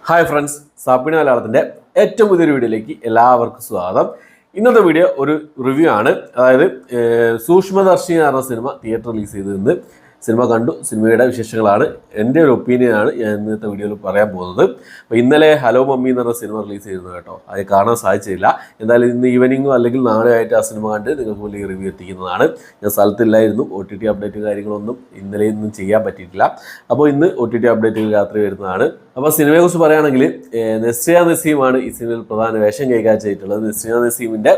Hi friends, സാപ്പിണി മലയാളത്തിൻ്റെ ഏറ്റവും പുതിയൊരു വീഡിയോയിലേക്ക് എല്ലാവർക്കും സ്വാഗതം. ഇന്നത്തെ വീഡിയോ ഒരു റിവ്യൂ ആണ്. അതായത് സൂക്ഷ്മദർശി എന്ന് പറഞ്ഞ സിനിമ തിയേറ്റർ റിലീസ് ചെയ്തതിന് സിനിമ കണ്ടു. സിനിമയുടെ വിശേഷങ്ങളാണ്, എൻ്റെ ഒരു ഒപ്പീനിയനാണ് ഞാൻ ഇന്നത്തെ വീഡിയോയിൽ പറയാൻ പോകുന്നത്. അപ്പോൾ ഇന്നലെ ഹലോ മമ്മി എന്ന് പറഞ്ഞ സിനിമ റിലീസ് ചെയ്തിരുന്നു കേട്ടോ. അത് കാണാൻ സാധിച്ചില്ല. എന്തായാലും ഇന്ന് ഈവനിങ്ങോ അല്ലെങ്കിൽ നാളെ ആയിട്ട് ആ സിനിമ കണ്ട് നിങ്ങൾക്ക് മുന്നിൽ റിവ്യൂ എത്തിക്കുന്നതാണ്. ഞാൻ സ്ഥലത്തില്ലായിരുന്നു, OTT അപ്ഡേറ്റ് കാര്യങ്ങളൊന്നും ഇന്നലെയൊന്നും ചെയ്യാൻ പറ്റിയിട്ടില്ല. അപ്പോൾ ഇന്ന് OTT അപ്ഡേറ്റുകൾ രാത്രി വരുന്നതാണ്. അപ്പോൾ സിനിമയെക്കുറിച്ച് പറയുകയാണെങ്കിൽ നസ്രിയ നസീമാണ് ഈ സിനിമയിൽ പ്രധാന വേഷം കൈകാര്യം ചെയ്തിട്ടുള്ളത്. നസ്രിയ നസീമിൻ്റെ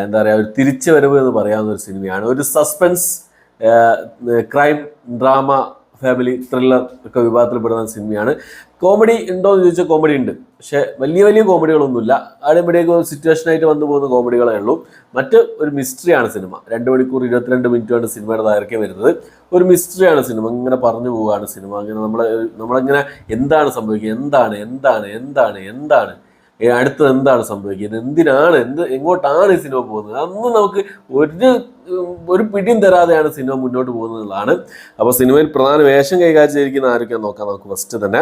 എന്താ പറയുക, ഒരു തിരിച്ചു വരവ് എന്ന് പറയാവുന്ന ഒരു സിനിമയാണ്. ഒരു suspense crime drama family thriller ഒക്കെ വിഭാഗത്തിൽപ്പെടുന്ന സിനിമയാണ്. കോമഡി ഉണ്ടോ എന്ന് ചോദിച്ചാൽ കോമഡി ഉണ്ട്, പക്ഷേ വലിയ കോമഡികളൊന്നുമില്ല. അവിടെയിവിടെയൊക്കെ സിറ്റുവേഷനായിട്ട് വന്നു പോകുന്ന കോമഡികളേ ഉള്ളൂ. മറ്റ് ഒരു മിസ്റ്ററിയാണ് സിനിമ. 2 മണിക്കൂർ 22 മിനിറ്റാണ് സിനിമയുടെ ദൈർഘ്യം വരുന്നത്. ഒരു മിസ്റ്ററിയാണ് സിനിമ. ഇങ്ങനെ പറഞ്ഞു പോവുകയാണ് സിനിമ. അങ്ങനെ നമ്മളിങ്ങനെ എന്താണ് സംഭവിക്കുക, എന്താണ് അടുത്തത് എന്താണ് സംഭവിക്കുന്നത്, എങ്ങോട്ടാണ് ഈ സിനിമ പോകുന്നത്, അതൊന്നും നമുക്ക് ഒരു പിടിയും തരാതെയാണ് സിനിമ മുന്നോട്ട് പോകുന്നതാണ്. അപ്പോൾ സിനിമയിൽ പ്രധാന വേഷം കൈകാര്യം ചെയ്തിരിക്കുന്ന ആരൊക്കെയാണെന്ന് നോക്കാം നമുക്ക്. ഫസ്റ്റ് തന്നെ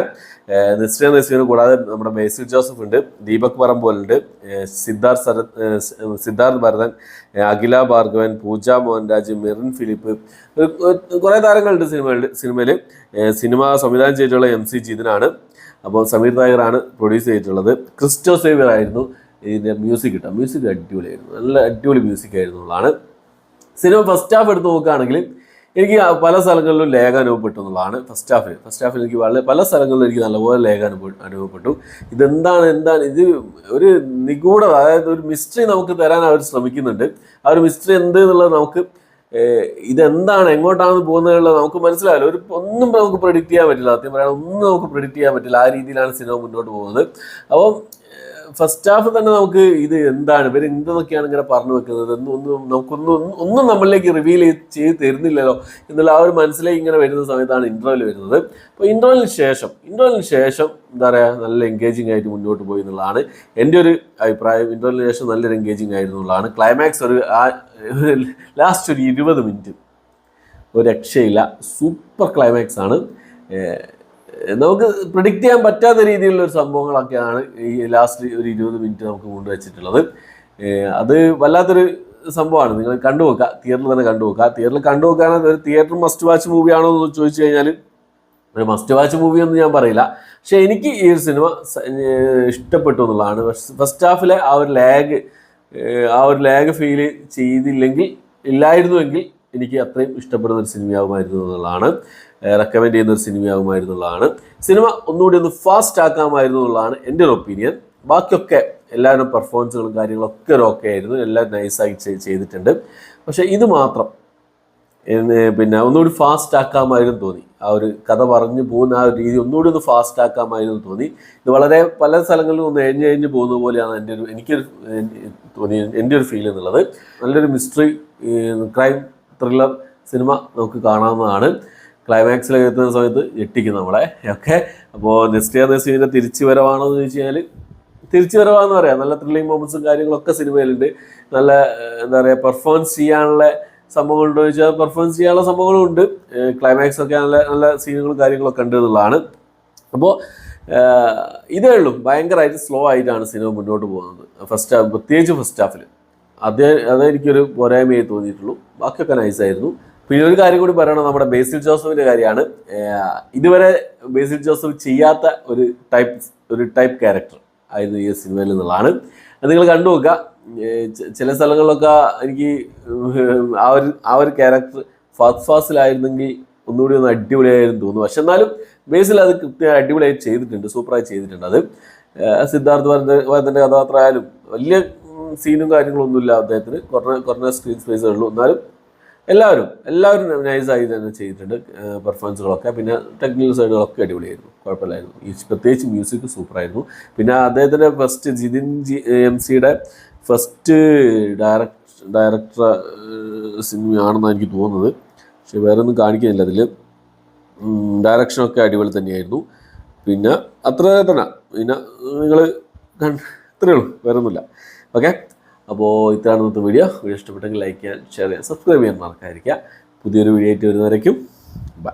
നസ്രിയ നസീമിന് കൂടാതെ നമ്മുടെ ബേസിൽ ജോസഫ് ഉണ്ട്, ദീപക് പറമ്പോലുണ്ട്, സിദ്ധാർത്ഥ് ഭരതൻ, അഖില ഭാർഗവൻ, പൂജ മോഹൻരാജ്, മെറിൻ ഫിലിപ്പ്, കുറേ താരങ്ങളുണ്ട് സിനിമയിൽ. സിനിമ സംവിധാനം ചെയ്തിട്ടുള്ള MC ജിതിനാണ്. അപ്പോൾ സമീർ നായറാണ് പ്രൊഡ്യൂസ് ചെയ്തിട്ടുള്ളത്. ക്രിസ്റ്റോ സേവിയർ ആയിരുന്നു ഇതിൻ്റെ മ്യൂസിക് കിട്ടുക. മ്യൂസിക് അടിപൊളിയായിരുന്നു, നല്ല അടിപൊളി മ്യൂസിക് ആയിരുന്നു എന്നുള്ളതാണ്. സിനിമ ഫസ്റ്റ് ഹാഫ് എടുത്ത് നോക്കുകയാണെങ്കിൽ എനിക്ക് പല സ്ഥലങ്ങളിലും ലേഖ അനുഭവപ്പെട്ടു എന്നുള്ളതാണ്. ഫസ്റ്റ് ഹാഫിൽ എനിക്ക് പല സ്ഥലങ്ങളിലും എനിക്ക് നല്ലപോലെ ലേഖ അനുഭവപ്പെട്ടു. ഇതെന്താണ് ഇത് ഒരു നിഗൂഢത, അതായത് ഒരു മിസ്റ്ററി നമുക്ക് തരാൻ അവർ ശ്രമിക്കുന്നുണ്ട്. ആ ഒരു മിസ്റ്ററി എന്ത് എന്നുള്ളത് നമുക്ക് ഇതെന്താണ്, എങ്ങോട്ടാണ് പോകുന്നതെന്നുള്ളത് നമുക്ക് മനസ്സിലാവില്ല. ഒന്നും നമുക്ക് പ്രെഡിക്റ്റ് ചെയ്യാൻ പറ്റില്ല. സത്യം പറയാൻ ഒന്നും നമുക്ക് പ്രെഡിക്റ്റ് ചെയ്യാൻ പറ്റില്ല. ആ രീതിയിലാണ് സിനിമ മുന്നോട്ട് പോകുന്നത്. അപ്പോൾ ഫസ്റ്റ് ഹാഫ് തന്നെ നമുക്ക് ഇത് എന്താണ്, ഇവർ എന്തൊക്കെയാണ് ഇങ്ങനെ പറഞ്ഞു വെക്കുന്നത്, ഒന്നും നമ്മളിലേക്ക് റിവീൽ ചെയ്ത് തരുന്നില്ലല്ലോ എന്നുള്ള ആ ഒരു മനസ്സിലേക്ക് ഇങ്ങനെ വരുന്ന സമയത്താണ് ഇൻ്റർവെൽ വരുന്നത്. അപ്പോൾ ഇൻ്റർവെലിന് ശേഷം എന്താ പറയുക, നല്ല എൻഗേജിങ് ആയിട്ട് മുന്നോട്ട് പോയി എന്നുള്ളതാണ് എൻ്റെ ഒരു അഭിപ്രായം. ഇൻ്റർവെലിന് ശേഷം നല്ലൊരു എൻഗേജിങ് ആയിരുന്നു എന്നുള്ളതാണ്. ക്ലൈമാക്സ് ലാസ്റ്റ് ഒരു 20 മിനിറ്റ് ഒരു രക്ഷയില്ല, സൂപ്പർ ക്ലൈമാക്സ് ആണ്. നമുക്ക് പ്രിഡിക്റ്റ് ചെയ്യാൻ പറ്റാത്ത രീതിയിലുള്ള ഒരു സംഭവങ്ങളൊക്കെയാണ് ഈ ലാസ്റ്റ് ഒരു 20 മിനിറ്റ് നമുക്ക് കൊണ്ടുവച്ചിട്ടുള്ളത്. അത് വല്ലാത്തൊരു സംഭവമാണ്. നിങ്ങൾ കണ്ടുപോക്കുക, തിയേറ്ററിൽ തന്നെ കണ്ടുപോക്കുക. തിയേറ്ററിൽ കണ്ടുപോക്കാണെങ്കിൽ ഒരു തിയേറ്റർ മസ്റ്റ് വാച്ച് മൂവിയാണോ എന്ന് ചോദിച്ചു കഴിഞ്ഞാൽ ഒരു മസ്റ്റ് വാച്ച് മൂവിയൊന്നും ഞാൻ പറയില്ല. പക്ഷേ എനിക്ക് ഈ ഒരു സിനിമ ഇഷ്ടപ്പെട്ടു എന്നുള്ളതാണ്. ഫസ്റ്റ് ഹാഫിലെ ആ ഒരു ലാഗ് ഫീൽ ഇല്ലായിരുന്നുവെങ്കിൽ എനിക്ക് അത്രയും ഇഷ്ടപ്പെടുന്ന ഒരു സിനിമയാകുമായിരുന്നു എന്നുള്ളതാണ്. റെക്കമെൻഡ് ചെയ്യുന്ന ഒരു സിനിമയാകുമായിരുന്നു എന്നുള്ളതാണ്. സിനിമ ഒന്നുകൂടി ഒന്ന് ഫാസ്റ്റ് ആക്കാമായിരുന്നു എന്നുള്ളതാണ് എൻ്റെ ഒരു ഒപ്പീനിയൻ. ബാക്കിയൊക്കെ എല്ലാവരും പെർഫോമൻസുകളും കാര്യങ്ങളൊക്കെ ഓക്കെ ആയിരുന്നു, എല്ലാം നൈസായി ചെയ്തിട്ടുണ്ട്. പക്ഷേ ഇത് മാത്രം പിന്നെ ഒന്നുകൂടി ഫാസ്റ്റ് ആക്കാമായിരുന്നു തോന്നി. ആ ഒരു കഥ പറഞ്ഞു പോകുന്ന ആ ഒരു രീതി ഒന്നുകൂടി ഒന്ന് ഫാസ്റ്റ് ആക്കാമായിരുന്നു തോന്നി. ഇത് വളരെ പല സ്ഥലങ്ങളിലും ഒന്ന് എഴിഞ്ഞ് പോകുന്ന പോലെയാണ് എൻ്റെ ഒരു ഫീൽ എന്നുള്ളത്. നല്ലൊരു മിസ്റ്ററി ക്രൈം ത്രില്ലർ സിനിമ നമുക്ക് കാണാവുന്നതാണ്. ക്ലൈമാക്സിലേക്ക് എത്തുന്ന സമയത്ത് ഞെട്ടിക്കും നമ്മളെ ഒക്കെ. അപ്പോൾ നസ്രിയ നസീമിൻ്റെ തിരിച്ചു വരവാണോ എന്ന് ചോദിച്ചു കഴിഞ്ഞാൽ തിരിച്ചു വരവാന്ന് പറയാം. നല്ല ത്രില്ലിംഗ് മൊമെൻറ്റ്സും കാര്യങ്ങളൊക്കെ സിനിമയിലുണ്ട്. നല്ല എന്താ പറയുക, പെർഫോമൻസ് ചെയ്യാനുള്ള സംഭവങ്ങളുണ്ടോ എന്ന് ചോദിച്ചാൽ പെർഫോമൻസ് ചെയ്യാനുള്ള സംഭവങ്ങളും ഉണ്ട്. ക്ലൈമാക്സ് ഒക്കെ നല്ല സീനുകളും കാര്യങ്ങളൊക്കെ ഉണ്ട് എന്നുള്ളതാണ്. അപ്പോൾ ഇതേ ഉള്ളൂ, ഭയങ്കരമായിട്ട് സ്ലോ ആയിട്ടാണ് സിനിമ മുന്നോട്ട് പോകുന്നത്. പ്രത്യേകിച്ച് ഫസ്റ്റ് ഹാഫിൽ അതെനിക്കൊരു പോരായ്മയായി തോന്നിയിട്ടുള്ളൂ. ബാക്കിയൊക്കെ നൈസായിരുന്നു. പിന്നെ ഒരു കാര്യം കൂടി പറയണം, നമ്മുടെ ബേസിൽ ജോസഫിൻ്റെ കാര്യമാണ്. ഇതുവരെ ബേസിൽ ജോസഫ് ചെയ്യാത്ത ഒരു ടൈപ്പ് ക്യാരക്ടർ ആയിരുന്നു ഈ സിനിമയിൽ എന്നുള്ളതാണ്. അത് നിങ്ങൾ കണ്ടു നോക്കുക. ചില സ്ഥലങ്ങളിലൊക്കെ എനിക്ക് ആ ഒരു ക്യാരക്ടർ ഫാസിലായിരുന്നെങ്കിൽ ഒന്നുകൂടി ഒന്ന് അടിപൊളിയായിരുന്നു തോന്നുന്നു. പക്ഷെ എന്നാലും ബേസിൽ അത് കൃത്യമായി അടിപൊളിയായി ചെയ്തിട്ടുണ്ട്, സൂപ്പറായി ചെയ്തിട്ടുണ്ട്. അത് സിദ്ധാർത്ഥ് ഭരതൻ്റെ കഥാപാത്രമായാലും വലിയ സീനും കാര്യങ്ങളൊന്നുമില്ല അദ്ദേഹത്തിന്, കുറഞ്ഞ സ്ക്രീൻ സ്പേസേ ഉള്ളൂ. എന്നാലും എല്ലാവരും നൈസായി തന്നെ ചെയ്തിട്ടുണ്ട് പെർഫോമൻസുകളൊക്കെ. പിന്നെ ടെക്നിക്കൽ സൈഡുകളൊക്കെ അടിപൊളിയായിരുന്നു, കുഴപ്പമില്ലായിരുന്നു. പ്രത്യേകിച്ച് മ്യൂസിക് സൂപ്പറായിരുന്നു. പിന്നെ അദ്ദേഹത്തിൻ്റെ ഫസ്റ്റ് MCയുടെ ഫസ്റ്റ് ഡയറക്ടർ സിനിമയാണെന്നാണ് എനിക്ക് തോന്നുന്നത്. പക്ഷെ വേറെ ഒന്നും കാണിക്കുന്നില്ല അതിൽ. ഡയറക്ഷനൊക്കെ അടിപൊളി തന്നെയായിരുന്നു. പിന്നെ അത്ര തന്നെ, പിന്നെ നിങ്ങൾ ഇത്രയേ ഉള്ളൂ, വേറെ ഒന്നുമില്ല. ഓക്കെ, അപ്പോൾ ഇത്രയാണ് ഇന്നത്തെ വീഡിയോ ഇഷ്ടപ്പെട്ടെങ്കിൽ ലൈക്ക് ചെയ്യാൻ, ഷെയർ ചെയ്യാൻ, സബ്സ്ക്രൈബ് ചെയ്യാൻ മറക്കാതിരിക്കുക. പുതിയൊരു വീഡിയോ ആയിട്ട് വരുന്നവരേക്കും ബൈ.